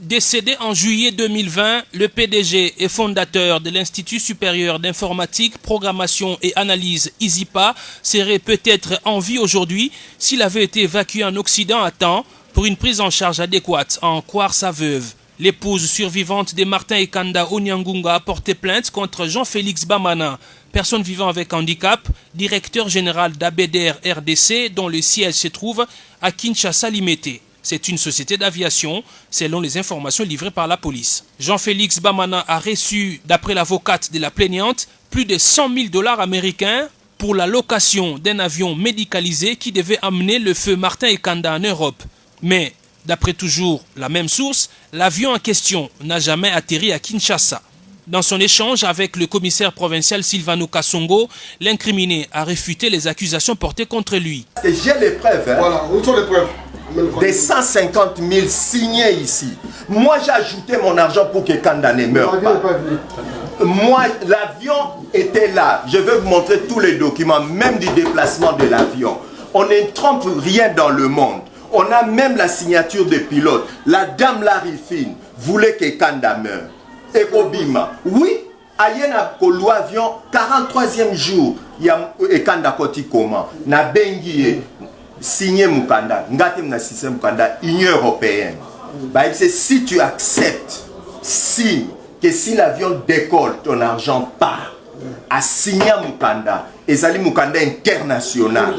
Décédé en juillet 2020, le PDG et fondateur de l'Institut supérieur d'informatique, programmation et analyse ISIPA serait peut-être en vie aujourd'hui s'il avait été évacué en Occident à temps pour une prise en charge adéquate, en croire sa veuve. L'épouse survivante de Martin Ekanda Onyangunga a porté plainte contre Jean-Félix Bamana, personne vivant avec handicap, directeur général d'ABDR RDC dont le siège se trouve à Kinshasa Limete. C'est une société d'aviation, selon les informations livrées par la police. Jean-Félix Bamana a reçu, d'après l'avocate de la plaignante, plus de 100 000 $ américains pour la location d'un avion médicalisé qui devait amener le feu Martin Ekanda en Europe. Mais, d'après toujours la même source, l'avion en question n'a jamais atterri à Kinshasa. Dans son échange avec le commissaire provincial Sylvano Kassongo, l'incriminé a réfuté les accusations portées contre lui. J'ai les preuves. Hein? Voilà, où sont les preuves? Des 150 000 signés ici. Moi, j'ai ajouté mon argent pour que Kanda ne meure pas. Moi, l'avion était là. Je vais vous montrer tous les documents, même du déplacement de l'avion. On ne trompe rien dans le monde. On a même la signature des pilotes. La dame Larry Finn voulait que Kanda meure. Et Obima, oui, Ayena Kolo avion, 43e jour, il y a Kanda Koti Koma, na Bengie, signé Mukanda, Ngate Mnasise Mukanda, Union Européenne. Bah, c'est si tu acceptes, signe que si l'avion décolle, ton argent part, à signer Mukanda, et Zali Mukanda international.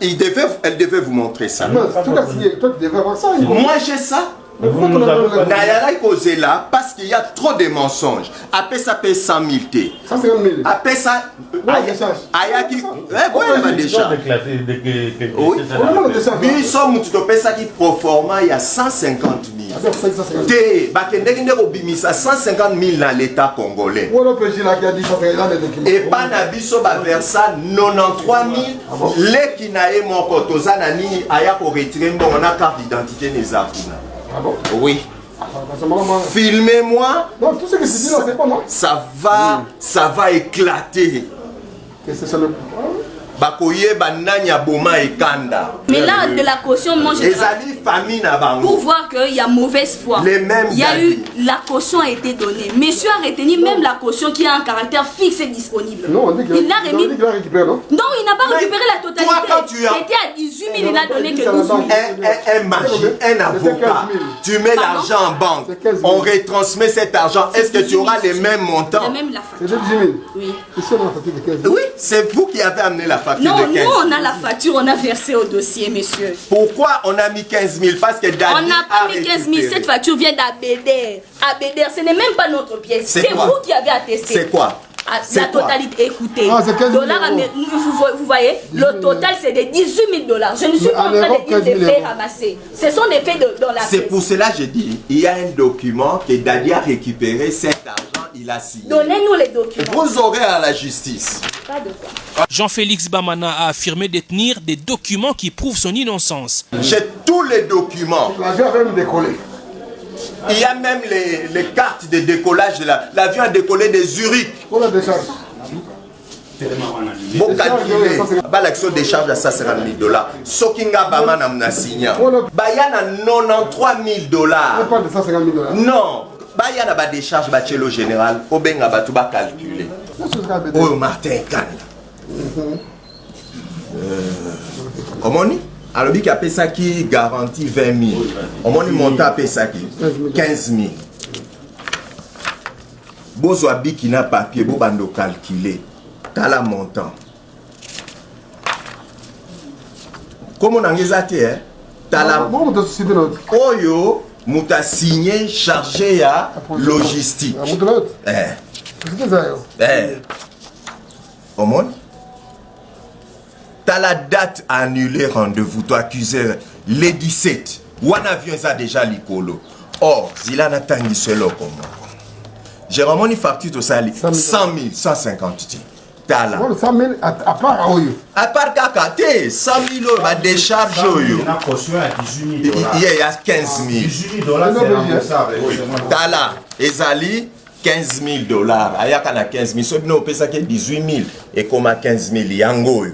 Elle devait vous montrer ça. Non, tout a signé, toi tu devais avoir ça. Moi j'ai ça. Là parce qu'il y a trop de mensonges. Après ça paye 100 000 T. 150 000. Après ça, Ayaki. Oui, il y a des charges. Oui, mais somme tu te payes ça qui proforma il y a 150 000. T, bakendeki obimisa 150 000 dans l'État congolais. Et pas nabiso ba versa 93 000. Les qui n'aient mon kotoza nani aya ko retirer on a carte d'identité des afuna. Ah bon? Oui. Filmez-moi. Non, tout ce que c'est dit là, c'est pas moi. Ça va éclater. Qu'est-ce que c'est le... Bakoye bananya boma et kanda. Mais là, de la caution, moi je pour voir qu'il y a mauvaise foi. Les mêmes il y a eu, la caution a été donnée. Monsieur a retenu même la caution qui a un caractère fixe et disponible. Non, on dit qu'il a récupéré, non? Non, il n'a pas récupéré la totalité. C'était à 18 000, il n'a donné que 12 000. Un avocat, tu mets l'argent en banque, on retransmet cet argent. Est-ce que tu auras les mêmes montants? Même la facture. C'est 18 000. Oui. Oui, c'est vous qui avez amené la facture. Non, de 15 000. nous on a la facture, on a versé au dossier, monsieur. Pourquoi on a mis 15 000? Parce que Dadi on n'a pas mis 15 000, cette facture vient d'ABDR. ABDR, ce n'est même pas notre pièce. C'est vous qui avez attesté. C'est quoi? La totalité, écoutez. Ah, c'est 15 000 vous voyez, le total c'est de 18 000 $. Je ne suis pas en train de dire des faits ramassés. Ce sont des faits dans la pièce. C'est pour cela que je dis, il y a un document que Dadi a récupéré, cet argent, il a signé. Donnez-nous les documents. Vous aurez à la justice. Pas de quoi. Jean-Félix Bamana a affirmé détenir des documents qui prouvent son innocence. J'ai tous les documents. L'avion a même décollé. Il y a même les cartes de décollage de l'avion a décollé de Zurich. Pour la décharge. Bon calculé, l'action de charge à 150 000 $. Sokinga Bamana m'a signé. Bayana 93 000 $. On parle de 150 000 $. Non. Bayana ba décharge ba tchelo général. Obenga ba tout ba calculer. Oh Martin Kanda. Comment on dit? Alors, il y a ça qui garantit 20 000. On va monter à ça qui 15 000. Bozo abi qui n'a papier, bo bando calculer. T'as la montant. Comment on a dit hein? T'as la. Oyo, mouta signé, chargé à logistique. Au monde. T'as la date à annuler rendez-vous, toi accusé les 17. Ou un avion ça déjà l'icolo. Or, Zila n'a tangi selo comme moi. J'ai vraiment une facture de ça, 100 000, 150 000. T'as là. 100 000 à part Oyo. À part Kakate, 100 000 euros, ma décharge Oyo. Il y a 15 000. 18 $, c'est remboursable. T'as là, Ezali, 15 000 $. Ayaka na 15 000. Sauf que nous, on peut ça que 18 000. Et comme à 15 000, yango.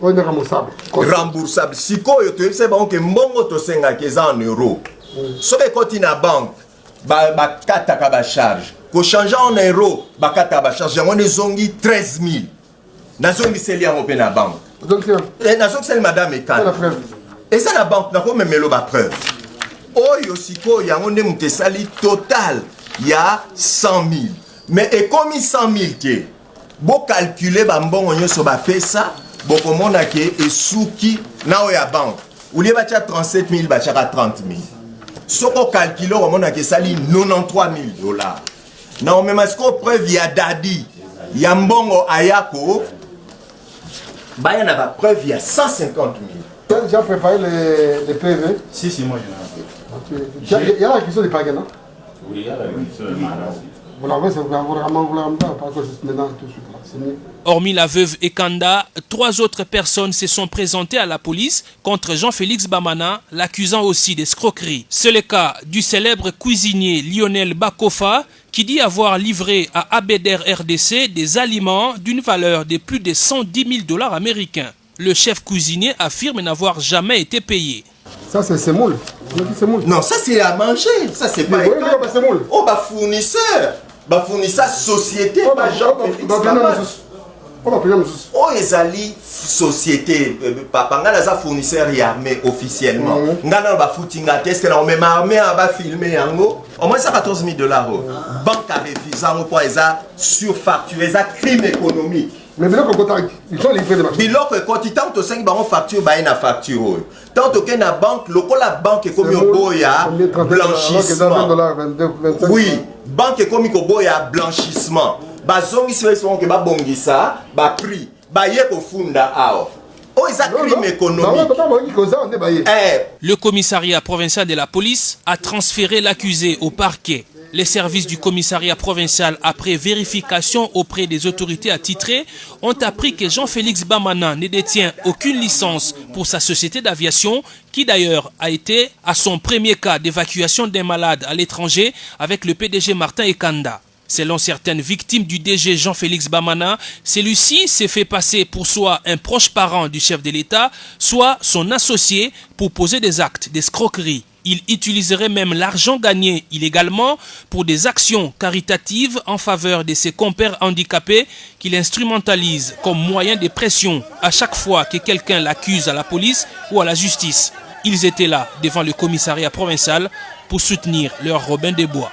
On est remboursable. Remboursable. Si quoi, tu sais bon que mbongo to senga keza en euros. soki ekoti na banque bakataka bacharge kochange en euro bakataka bacharge yango ezongi 13 000 nazongiseli yango mpe na banque nazongiseli madame ekana eza na banque nakomemelo bapreuve oyo sikoyo yango nde moto esali total ya 100 000 mais ekomi 100 000 te bocalcule bambongo nyonso bapesa bokomona ke esuki na oyo ya banque olie batia 37 000 batiaka 30 000 soko calcule okomona ke esali 93 000 $. Na omema siko preuve ya dadi ya mbongo ayako baya na bapreuve ya 150 000. Tu as déjà préparé les PV? Si, moi je l'ai. Il y a la question du paquet, non? Oui, il y a la question de Mara. Vous l'avez, c'est vraiment parce que c'est maintenant tout de suite là. C'est mieux. Hormis la veuve Ekanda, 3 autres personnes se sont présentées à la police contre Jean-Félix Bamana, l'accusant aussi d'escroquerie. C'est le cas du célèbre cuisinier Lionel Bakofa, qui dit avoir livré à Abeder RDC des aliments d'une valeur de plus de 110 000 $ américains. Le chef cuisinier affirme n'avoir jamais été payé. Ça, c'est semoule. Non, ça c'est à manger. Ça c'est pas semoule. Oh, bah fournisseur. Bah fournisseur société. Bah Jean-Félix Bamana. Oh, ezali société. Papa, nga naza fournisseur y armé officiellement. Nga na ba footinga test na même armé ba filmer yango. Au moins ça 14 000 $. Banque a refusé en quoi eza surfacturé, eza crime économique. Mais biloko kotaki, ils ont livré des machines. Biloko koti tant to 5 bango facture ba na facture. Tant to na banque, lokola banque comme boya blanchissement. Oui, banque comme boya blanchissement. Bazongi seweso ke ba bongisa, ba prix, ba ye ko funda ao. Oh, ils ont crime économique. Le commissariat provincial de la police a transféré l'accusé au parquet. Les services du commissariat provincial, après vérification auprès des autorités attitrées, ont appris que Jean-Félix Bamana ne détient aucune licence pour sa société d'aviation, qui d'ailleurs a été à son premier cas d'évacuation d'un malade à l'étranger avec le PDG Martin Ekanda. Selon certaines victimes du DG Jean-Félix Bamana, celui-ci s'est fait passer pour soit un proche parent du chef de l'État, soit son associé pour poser des actes d'escroquerie. Il utiliserait même l'argent gagné illégalement pour des actions caritatives en faveur de ses compères handicapés qu'il instrumentalise comme moyen de pression à chaque fois que quelqu'un l'accuse à la police ou à la justice. Ils étaient là devant le commissariat provincial pour soutenir leur Robin des Bois.